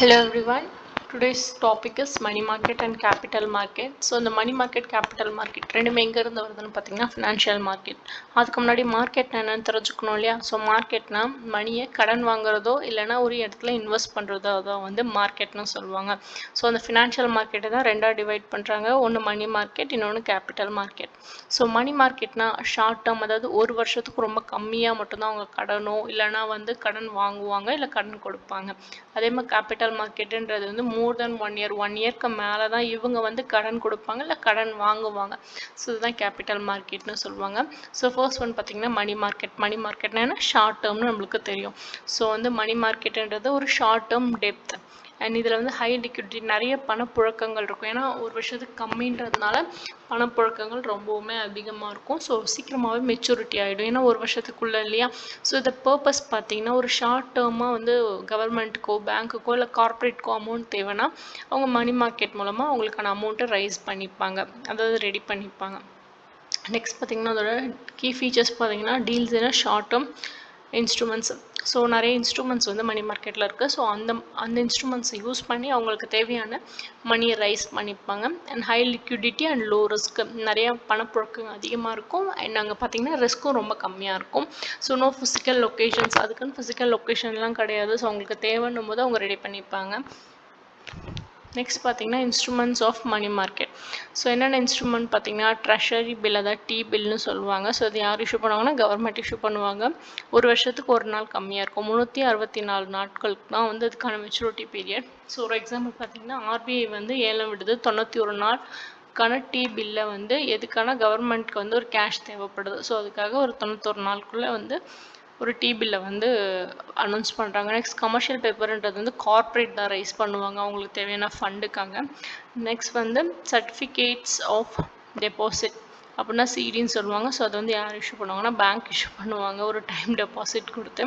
Hello everyone. Today's topic is money market and capital market. So the money market, capital market ரெண்டுமே எங்க இருந்து வருதுன்னு பார்த்தீங்கன்னா financial market. அதுக்கு முன்னாடி மார்க்கெட் என்னன்னு தெரிஞ்சுக்கணும் இல்லையா? ஸோ மார்க்கெட்னா மணியை கடன் வாங்குறதோ இல்லைன்னா ஒரு இடத்துல இன்வெஸ்ட் பண்ணுறதோ அதான் வந்து மார்க்கெட்னு சொல்லுவாங்க. ஸோ அந்த ஃபினான்ஷியல் மார்க்கெட்டை தான் ரெண்டாக டிவைட் பண்ணுறாங்க. ஒன்று மணி மார்க்கெட், இன்னொன்று கேபிட்டல் மார்க்கெட். ஸோ மணி மார்க்கெட்னா ஷார்ட் டேர்ம், அதாவது ஒரு வருஷத்துக்கு ரொம்ப கம்மியாக மட்டும்தான் அவங்க கடனோ இல்லைன்னா வந்து கடன் வாங்குவாங்க இல்லை கடன் கொடுப்பாங்க. அதே மாதிரி கேபிட்டல் மார்க்கெட்டுன்றது வந்து மோர் தென் 1 இயர், 1 இயர்க்கு மேலே தான் இவங்க வந்து கடன் கொடுப்பாங்க இல்லை கடன் வாங்குவாங்க. ஸோ இதுதான் கேபிட்டல் மார்க்கெட்னு சொல்லுவாங்க. ஸோ ஃபர்ஸ்ட் ஒன் பார்த்தீங்கன்னா மணி மார்க்கெட். மணி மார்க்கெட்னா என்ன? ஷார்ட் டேர்ம்னு நம்மளுக்கு தெரியும். ஸோ வந்து மணி மார்க்கெட்டுன்றது ஒரு ஷார்ட் டேர்ம் டெப்த் அண்ட் இதில் வந்து ஹை லிக்விடிட்டி, நிறைய பணப்புழக்கங்கள் இருக்கும். ஏன்னா ஒரு வருஷத்துக்கு கம்மின்றதுனால பணப்புழக்கங்கள் ரொம்பவுமே அதிகமாக இருக்கும். ஸோ சீக்கிரமாகவே மெச்சூரிட்டி ஆகிடும், ஏன்னா ஒரு வருஷத்துக்குள்ளே இல்லையா. ஸோ இந்த பர்பஸ் பார்த்தீங்கன்னா ஒரு ஷார்ட் டேர்மாக வந்து கவர்மெண்ட்டுக்கோ பேங்க்குக்கோ இல்லை கார்ப்பரேட்க்கோ அமௌண்ட் தேவைன்னா அவங்க மணி மார்க்கெட் மூலமாக அவங்களுக்கான அமௌண்ட்டை ரைஸ் பண்ணிப்பாங்க, அதாவது ரெடி பண்ணிப்பாங்க. நெக்ஸ்ட் பார்த்தீங்கன்னா அதோட கீ ஃபீச்சர்ஸ் பார்த்தீங்கன்னா deals in short term instruments. So நிறைய இன்ஸ்ட்ருமெண்ட்ஸ் வந்து மணி மார்க்கெட்டில் இருக்குது. ஸோ அந்த இன்ஸ்ட்ருமெண்ட்ஸை யூஸ் பண்ணி அவங்களுக்கு தேவையான மணியை ரைஸ் பண்ணிப்பாங்க. And high liquidity and low risk, நிறைய பணப்புழக்கம் அதிகமாக இருக்கும். அண்ட் அங்கே பார்த்தீங்கன்னா ரிஸ்க்கும் ரொம்ப கம்மியாக இருக்கும். ஸோ நோ ஃபிசிக்கல் லொக்கேஷன்ஸ், அதுக்குன்னு ஃபிசிக்கல் லொக்கேஷன்லாம் கிடையாது. ஸோ அவங்களுக்கு தேவைன்னும் போது அவங்க ரெடி பண்ணிப்பாங்க. நெக்ஸ்ட் பார்த்தீங்கன்னா instruments of money market. So என்னென்ன இன்ஸ்ட்ருமெண்ட் பார்த்தீங்கன்னா ட்ரெஷரி பில், அதாவது டி பில்னு சொல்லுவாங்க. ஸோ இது யார் இஷ்யூ பண்ணுவாங்கன்னா கவர்மெண்ட் இஷ்யூ பண்ணுவாங்க. ஒரு வருஷத்துக்கு ஒரு நாள் கம்மியாக இருக்கும். 364 நாட்களுக்கு தான் வந்து அதுக்கான மெச்சூரிட்டி பீரியட். ஸோ ஒரு எக்ஸாம்பிள் பார்த்தீங்கன்னா ஆர்பிஐ வந்து ஏலம் விடுது 91 நாள் டி பில்லை வந்து எதுக்கான கவர்மெண்ட்க்கு வந்து ஒரு கேஷ் தேவைப்படுது. ஸோ அதுக்காக ஒரு 91 நாளுக்குள்ளே வந்து ஒரு டி பில்லை வந்து அனௌன்ஸ் பண்ணுறாங்க. நெக்ஸ்ட் கமர்ஷியல் பேப்பர்ன்றது வந்து கார்ப்பரேட் தான் ரைஸ் பண்ணுவாங்க அவங்களுக்கு தேவையான ஃபண்டுக்காக. நெக்ஸ்ட் வந்து சர்டிஃபிகேட்ஸ் ஆஃப் டெபாசிட் அப்படின்னா சிடின்னு சொல்லுவாங்க. ஸோ அது வந்து யார் இஷ்யூ பண்ணுவாங்கன்னா பேங்க் இஷ்யூ பண்ணுவாங்க ஒரு டைம் டெபாசிட் கொடுத்து.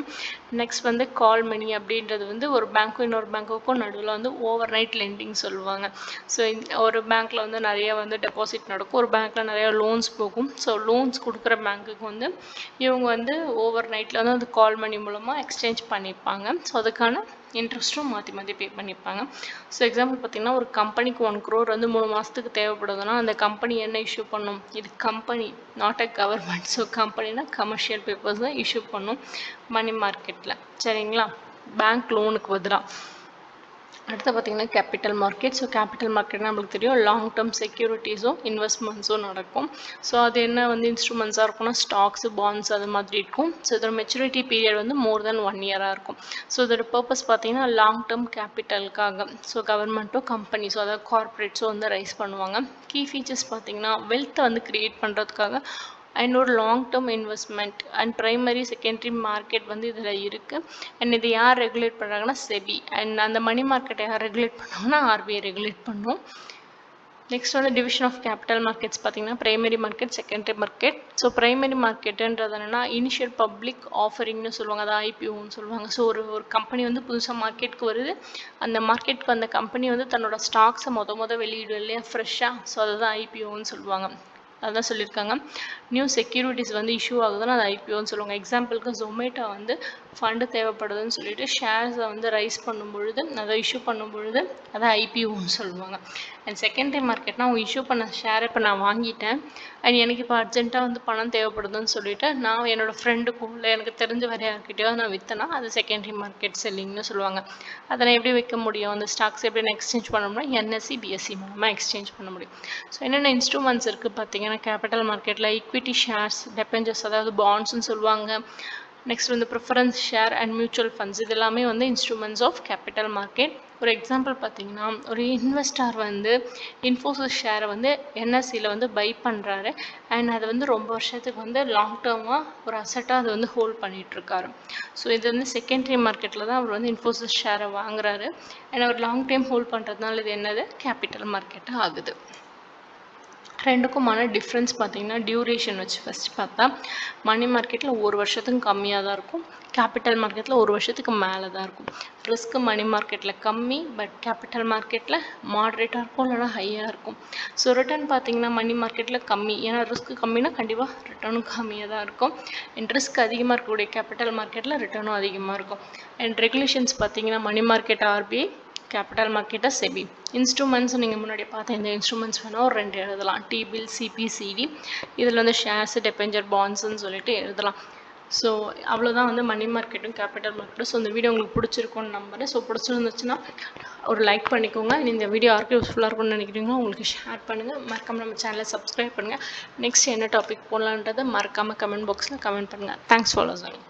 நெக்ஸ்ட் வந்து கால் மணி அப்படின்றது வந்து ஒரு பேங்க்கும் இன்னொரு பேங்க்குக்கும் நடுவில் வந்து ஓவர் நைட் லெண்டிங் சொல்லுவாங்க. ஸோ ஒரு பேங்க்கில் வந்து நிறைய வந்து டெபாசிட் நடக்கும், ஒரு பேங்க்கில் நிறையா லோன்ஸ் போகும். ஸோ லோன்ஸ் கொடுக்குற பேங்க்குக்கு வந்து இவங்க வந்து ஓவர் நைட்டில் வந்து அந்த கால் மணி மூலமாக எக்ஸ்சேஞ்ச் பண்ணிப்பாங்க. ஸோ அதுக்கான இன்ட்ரெஸ்ட்டும் மாற்றி மாற்றி பே பண்ணிப்பாங்க. ஸோ எக்ஸாம்பிள் பார்த்தீங்கன்னா ஒரு கம்பெனிக்கு 1 crore வந்து 3 மாதத்துக்கு தேவைப்படுதுன்னா அந்த கம்பெனி என்ன இஷ்யூ பண்ணும்? இது company, not a government. So கம்பெனினா கமர்ஷியல் பேப்பர்ஸ் தான் இஷ்யூ பண்ணும் மணி மார்க்கெட்டில். சரிங்களா? பேங்க் லோனுக்கு பதிலாக. அடுத்து பார்த்தீங்கன்னா கேபிட்டல் மார்க்கெட். ஸோ கேபிட்டல் மார்க்கெட்னா நம்மளுக்கு தெரியும் லாங் டேர்ம் செக்யூரிட்டிஸும் இன்வெஸ்ட்மெண்ட்ஸும் நடக்கும். ஸோ அது என்ன வந்து இன்ஸ்ட்ருமெண்ட்ஸாக இருக்கும்னா ஸ்டாக்ஸு, பாண்ட்ஸ் அது மாதிரி இருக்கும். ஸோ இதோட மெச்சூரிட்டி பீரியட் வந்து மோர் தென் 1 இயராக இருக்கும். ஸோ இதோட பர்பஸ் பார்த்தீங்கன்னா லாங் டேர்ம் கேபிட்டலுக்காக. ஸோ கவர்மெண்ட்டோ கம்பெனிஸோ அதாவது கார்ப்பரேட்ஸோ வந்து ரைஸ் பண்ணுவாங்க. கீ ஃபீச்சர்ஸ் பார்த்தீங்கன்னா வெல்த்தை வந்து கிரியேட் பண்ணுறதுக்காக அண்ட் ஒரு long term investment and primary secondary market வந்து இதில் இருக்குது. அண்ட் இதை யார் ரெகுலேட் பண்ணுறாங்கன்னா செபி. அண்ட் அந்த மணி மார்க்கெட்டை யார் ரெகுலேட் பண்ணுவாங்கன்னா ஆர்பிஐ ரெகுலேட் பண்ணும். நெக்ஸ்ட் வந்து டிவிஷன் ஆஃப் கேபிட்டல் மார்க்கெட்ஸ் பார்த்தீங்கன்னா primary market, secondary market. So primary மார்க்கெட்டுன்றது என்னென்னா இனிஷியல் பப்ளிக் ஆஃபரிங்னு சொல்லுவாங்க, அதாவது ஐபிஓன்னு சொல்லுவாங்க. ஸோ ஒரு கம்பெனி வந்து புதுசாக மார்க்கெட்டுக்கு வருது, அந்த மார்க்கெட்டுக்கு அந்த கம்பெனி வந்து தன்னோட ஸ்டாக்ஸை மொதல் வெளியிடும் இல்லையா ஃப்ரெஷ்ஷாக. ஸோ அதுதான் ஐபிஓன்னு சொல்லுவாங்க. அதான் சொல்லியிருக்காங்க. நியூ செக்யூரிட்டிஸ் வந்து இஷ்யூ ஆகுதுன்னா அது ஐபிஓன்னு சொல்லுவாங்க. எக்ஸாம்பிளுக்கு ஜொமேட்டோ வந்து ஃபண்டு தேவைப்படுதுன்னு சொல்லிட்டு ஷேர்ஸை வந்து ரைஸ் பண்ணும் பொழுது, அதை இஷ்யூ பண்ணும் பொழுது அதை ஐபிஓன்னு சொல்லுவாங்க. அண்ட் செகண்டரி மார்க்கெட்னா அவங்க இஷ்யூ பண்ண ஷேரை இப்போ நான் வாங்கிட்டேன் அண்ட் எனக்கு இப்போ அர்ஜென்ட்டாக வந்து பணம் தேவைப்படுதுன்னு சொல்லிட்டு நான் என்னோடய ஃப்ரெண்டுக்கும் இல்லை எனக்கு தெரிஞ்ச வேறு யார்கிட்டயோ நான் விற்றேன்னா அது செகண்டரி மார்க்கெட் செல்லிங்னு சொல்லுவாங்க. அதை நான் எப்படி விற்க முடியும்? அந்த ஸ்டாக்ஸ் எப்படி நான் எக்ஸ்சேஞ்ச் பண்ண முடியும்? என்எஸ்சி, பிஎஸ்சி மூலமாக எக்ஸ்சேஞ்ச் பண்ண முடியும். ஸோ என்னென்ன இன்ஸ்ட்ருமெண்ட்ஸ் இருக்குது பார்த்தீங்கன்னா கேபிட்டல் மார்க்கெட்டில் ஈக்விட்டி ஷேர்ஸ், டெபெஞ்சர்ஸ் அதாவது பாண்ட்ஸ்ன்னு சொல்லுவாங்க. நெக்ஸ்ட் வந்து preference share and mutual funds, இது எல்லாமே வந்து இன்ஸ்ட்ருமெண்ட்ஸ் ஆஃப் கேபிட்டல் மார்க்கெட். ஒரு எக்ஸாம்பிள் பார்த்தீங்கன்னா ஒரு இன்வெஸ்டார் வந்து இன்ஃபோசிஸ் ஷேரை வந்து என்எஸ்சியில் வந்து பை பண்ணுறாரு அண்ட் அதை வந்து ரொம்ப வருஷத்துக்கு வந்து லாங் டேர்மாக ஒரு அசட்டாக அதை வந்து ஹோல்ட் பண்ணிகிட்ருக்காரு. ஸோ இது வந்து செகண்டரி மார்க்கெட்டில் தான் அவர் வந்து இன்ஃபோசிஸ் ஷேரை வாங்குறாரு அண்ட் அவர் லாங் டைம் ஹோல்ட் பண்ணுறதுனால இது என்னது கேபிட்டல் மார்க்கெட்டாக ஆகுது. ரெண்டுக்குமான டிஃப்ரென்ஸ் பார்த்தீங்கன்னா டியூரேஷன் வச்சு ஃபஸ்ட் பார்த்தா மணி மார்க்கெட்டில் ஒரு வருஷத்துக்கு கம்மியாக தான் இருக்கும், கேபிட்டல் மார்க்கெட்டில் ஒரு வருஷத்துக்கு மேலே தான் இருக்கும். ரிஸ்க்கு மணி மார்க்கெட்டில் கம்மி, பட் கேபிட்டல் மார்க்கெட்டில் மாட்ரேட்டாக இருக்கும் இல்லைனா ஹையாக இருக்கும். ஸோ ரிட்டர்ன் பார்த்தீங்கன்னா மணி மார்க்கெட்டில் கம்மி, ஏன்னா ரிஸ்க்கு கம்மினா கண்டிப்பாக ரிட்டர்னும் கம்மியாக தான் இருக்கும். அண்ட் ரிஸ்க் அதிகமாக இருக்கக்கூடிய கேபிட்டல் மார்க்கெட்டில் ரிட்டர்னும் அதிகமாக இருக்கும். அண்ட் ரெகுலேஷன்ஸ் பார்த்தீங்கன்னா மணி மார்க்கெட் ஆர்பிஐ, கேபிட்டல் மார்க்கெட்டை செபி. இன்ஸ்ட்ருமெண்ட்ஸ் நீங்கள் முன்னாடி பார்த்த இந்த இன்ஸ்ட்ருமெண்ட்ஸ் வேணால் ஒரு 2 எழுதலாம். டிபில், சிபிசிடி, இதில் வந்து ஷேர்ஸ், டெபெஞ்சர், பாண்ட்ஸ்ன்னு சொல்லிட்டு எழுதலாம். ஸோ அவ்வளோதான் வந்து மணி மார்க்கெட்டும் கேபிட்டல் மார்க்கெட்டும். ஸோ இந்த வீடியோ உங்களுக்கு பிடிச்சிருக்கும்னு நம்புறேன். ஸோ பிடிச்சிருந்துச்சுன்னா ஒரு லைக் பண்ணிக்கோங்க. இந்த வீடியோ யாருக்கு யூஸ்ஃபுல்லாக இருக்கும்னு நினைக்கிறீங்களோ உங்களுக்கு ஷேர் பண்ணுங்கள். மறக்காமல் நம்ம சேனலை சப்ஸ்கிரைப் பண்ணுங்கள். நெக்ஸ்ட் என்ன டாபிக் போடலான்றதை மறக்காமல் கமெண்ட் பாக்ஸில் கமெண்ட் பண்ணுங்கள். தேங்க்ஸ் ஃபார் வாட்சிங்.